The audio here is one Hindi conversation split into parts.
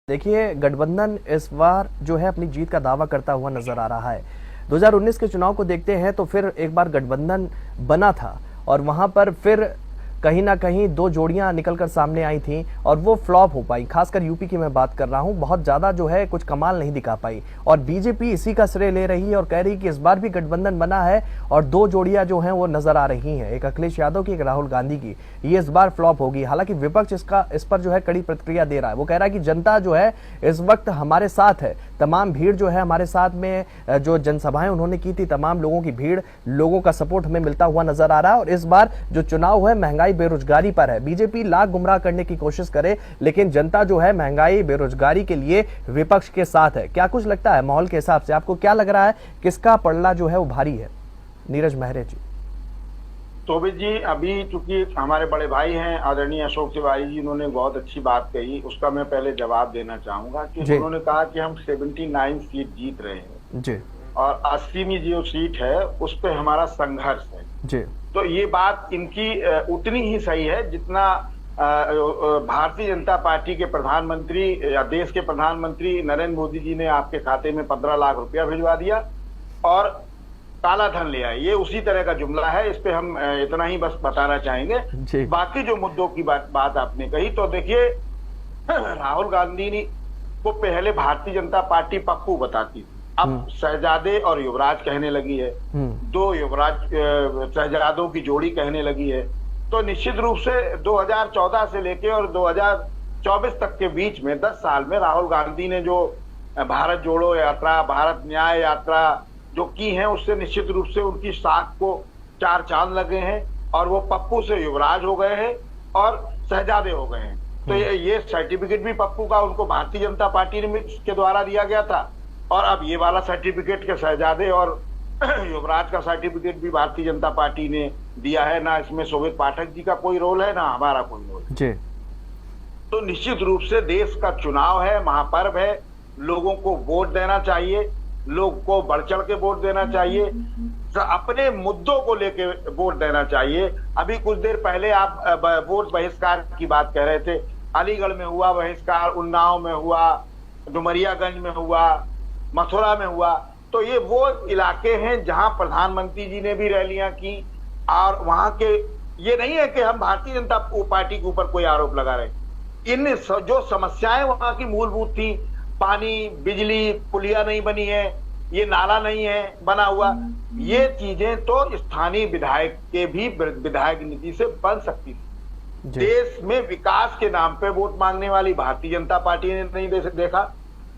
देखिए, गठबंधन इस बार जो है अपनी जीत का दावा करता हुआ नजर आ रहा है। 2019 के चुनाव को देखते हैं तो फिर एक बार गठबंधन बना था और वहां पर फिर कहीं ना कहीं दो जोड़ियां निकलकर सामने आई थीं और वो फ्लॉप हो पाई। खासकर यूपी की मैं बात कर रहा हूं, बहुत ज्यादा जो है कुछ कमाल नहीं दिखा पाई और बीजेपी इसी का श्रेय ले रही है और कह रही कि इस बार भी गठबंधन बना है और दो जोड़ियां जो हैं वो नजर आ रही हैं, एक अखिलेश यादव की, एक राहुल गांधी की। ये इस बार फ्लॉप होगी। हालांकि विपक्ष इस पर जो है कड़ी प्रतिक्रिया दे रहा है। वो कह रहा है कि जनता जो है इस वक्त हमारे साथ है, तमाम भीड़ जो है हमारे साथ में, जो जनसभाएं उन्होंने की थी, तमाम लोगों की भीड़, लोगों का सपोर्ट हमें मिलता हुआ नजर आ रहा है। और इस बार जो चुनाव है महंगाई बेरोजगारी पर है। बीजेपी लाख गुमराह करने की कोशिश करे लेकिन जनता जो है महंगाई बेरोजगारी के लिए विपक्ष के साथ है। क्या कुछ लगता है माहौल के हिसाब से, आपको क्या लग रहा है किसका पलड़ा जो है वो भारी है? नीरज महरे जी। तोबित जी, अभी चूंकि हमारे बड़े भाई हैं आदरणीय अशोक तिवारी जी, उन्होंने बहुत अच्छी बात कही, उसका मैं पहले जवाब देना चाहूंगा कि उन्होंने कहा कि हम 79 सीट जीत रहे हैं जी, और 80वीं जो सीट है उस पे हमारा संघर्ष है जी। तो ये बात इनकी उतनी ही सही है जितना भारतीय जनता पार्टी के प्रधानमंत्री या देश के प्रधानमंत्री नरेंद्र मोदी जी ने आपके खाते में 15 लाख रुपया भिजवा दिया और काला धन ले आए। ये उसी तरह का जुमला है। इस पे हम इतना ही बस बताना चाहेंगे। बाकी जो मुद्दों की बात आपने कही, तो देखिए राहुल गांधी को पहले भारतीय जनता पार्टी पप्पू बताती थी, अब शहजादे और युवराज कहने लगी है, दो युवराज शहजादों की जोड़ी कहने लगी है। तो निश्चित रूप से 2014 से लेके और 2024 तक के बीच में 10 साल में राहुल गांधी ने जो भारत जोड़ो यात्रा, भारत न्याय यात्रा जो की है, उससे निश्चित रूप से उनकी साख को 4 चांद लगे हैं और वो पप्पू से युवराज हो गए हैं और शहजादे हो गए हैं। तो ये सर्टिफिकेट भी पप्पू का उनको भारतीय जनता पार्टी के द्वारा दिया गया था और अब ये वाला सर्टिफिकेट के शहजादे और युवराज का सर्टिफिकेट भी भारतीय जनता पार्टी ने दिया है। ना इसमें शोभित पाठक जी का कोई रोल है, ना हमारा कोई रोल है। तो निश्चित रूप से देश का चुनाव है, महापर्व है, लोगों को वोट देना चाहिए, लोग को बढ़ चढ़ के वोट देना चाहिए, अपने मुद्दों को लेके वोट देना चाहिए। अभी कुछ देर पहले आप वोट बहिष्कार की बात कह रहे थे। अलीगढ़ में हुआ बहिष्कार, उन्नाव में हुआ, डुमरियागंज में हुआ, मथुरा में हुआ। तो ये वो इलाके हैं जहां प्रधानमंत्री जी ने भी रैलियां की और वहां के, ये नहीं है कि हम भारतीय जनता पार्टी के ऊपर कोई आरोप लगा रहे। इन जो समस्याएं वहां की मूलभूत थी, पानी, बिजली, पुलिया नहीं बनी है, ये नाला नहीं है बना हुआ, ये चीजें तो स्थानीय विधायक के भी विधायक नीति से बन सकती थी। देश में विकास के नाम पे वोट मांगने वाली भारतीय जनता पार्टी ने नहीं देखा।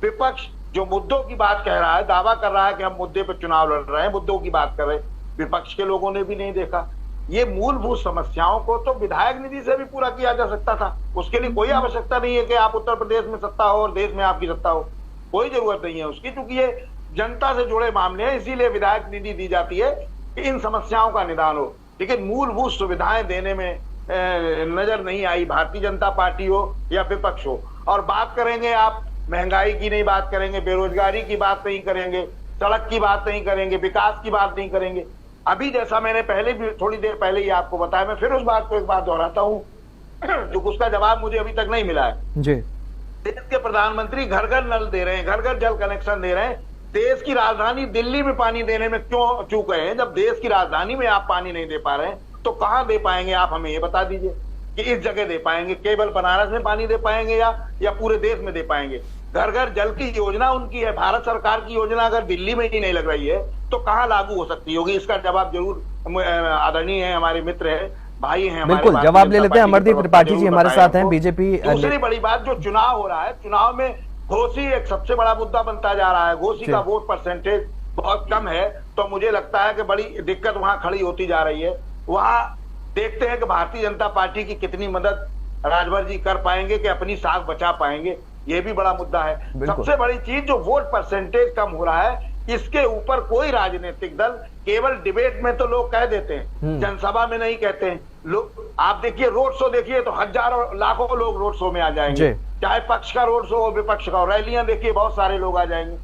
विपक्ष जो मुद्दों की बात कह रहा है, दावा कर रहा है कि हम मुद्दे पर चुनाव लड़ रहे हैं, मुद्दों की बात कर रहे हैं, विपक्ष के लोगों ने भी नहीं देखा। ये मूलभूत समस्याओं को तो विधायक निधि से भी पूरा किया जा सकता था। उसके लिए कोई आवश्यकता नहीं है कि आप उत्तर प्रदेश में सत्ता हो और देश में आपकी सत्ता हो, कोई जरूरत नहीं है उसकी, क्योंकि ये जनता से जुड़े मामले हैं, इसीलिए विधायक निधि दी जाती है कि इन समस्याओं का निदान हो। लेकिन मूलभूत सुविधाएं देने में नजर नहीं आई, भारतीय जनता पार्टी हो या विपक्ष हो। और बात करेंगे आप महंगाई की, नहीं बात करेंगे, बेरोजगारी की बात नहीं करेंगे, सड़क की बात नहीं करेंगे, विकास की बात नहीं करेंगे। अभी जैसा मैंने पहले भी थोड़ी देर पहले ही आपको बताया, मैं फिर उस बात को एक बार दोहराता हूं जो उसका जवाब मुझे अभी तक नहीं मिला है जी। देश के प्रधानमंत्री घर घर नल दे रहे हैं, घर घर जल कनेक्शन दे रहे हैं। देश की राजधानी दिल्ली में पानी देने में क्यों चूक गए हैं? जब देश की राजधानी में आप पानी नहीं दे पा रहे हैं तो कहां दे पाएंगे? आप हमें ये बता दीजिए कि इस जगह दे पाएंगे, केवल बनारस में पानी दे पाएंगे या पूरे देश में दे पाएंगे? घर घर जल की योजना उनकी है, भारत सरकार की योजना अगर दिल्ली में ही नहीं लग रही है तो कहां लागू हो सकती होगी? इसका जवाब जरूर आदरणीय है, हमारे मित्र है, भाई हैं, बिल्कुल जवाब ले लेते हैं। अमरदीप त्रिपाठी जी हमारे साथ हैं, बीजेपी। दूसरी बड़ी बात, जो चुनाव हो रहा है, चुनाव में घोषी एक सबसे बड़ा मुद्दा बनता जा रहा है। घोषी का वोट परसेंटेज बहुत कम है, तो मुझे लगता है कि बड़ी दिक्कत वहां खड़ी होती जा रही है। वहां देखते हैं कि भारतीय जनता पार्टी की कितनी मदद राजभर जी कर पाएंगे कि अपनी साख बचा पाएंगे, ये भी बड़ा मुद्दा है। सबसे बड़ी चीज जो वोट परसेंटेज कम हो रहा है, इसके ऊपर कोई राजनीतिक दल, केवल डिबेट में तो लोग कह देते हैं, जनसभा में नहीं कहते हैं लोग। आप देखिए रोड शो देखिए तो हजारों लाखों लोग रोड शो में आ जाएंगे, चाहे पक्ष का रोड शो हो विपक्ष का। रैलियां देखिए बहुत सारे लोग आ जाएंगे।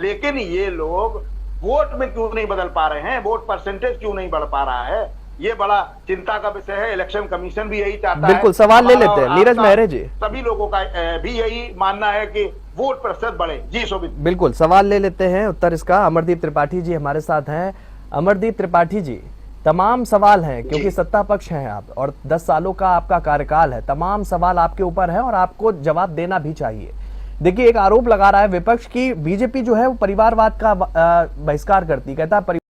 लेकिन ये लोग वोट में क्यों नहीं बदल पा रहे हैं? वोट परसेंटेज क्यों नहीं बढ़ पा रहा है? ये बड़ा चिंता का विषय है। इलेक्शन कमीशन भी यही चाहता है। बिल्कुल, सवाल ले लेते हैं नीरज मेहरे जी। सभी लोगों का भी यही मानना है कि वोट प्रतिशत बढ़े। जी शोभित। बिल्कुल, सवाल ले लेते हैं, उत्तर इसका अमरदीप त्रिपाठी जी हमारे साथ हैं। अमरदीप त्रिपाठी जी, तमाम सवाल हैं क्योंकि सत्ता पक्ष हैं आप और 10 सालों का आपका कार्यकाल है, तमाम सवाल आपके ऊपर है और आपको जवाब देना भी चाहिए। देखिए, एक आरोप लगा रहा है विपक्ष की बीजेपी जो है वो परिवारवाद का बहिष्कार करती, कहता है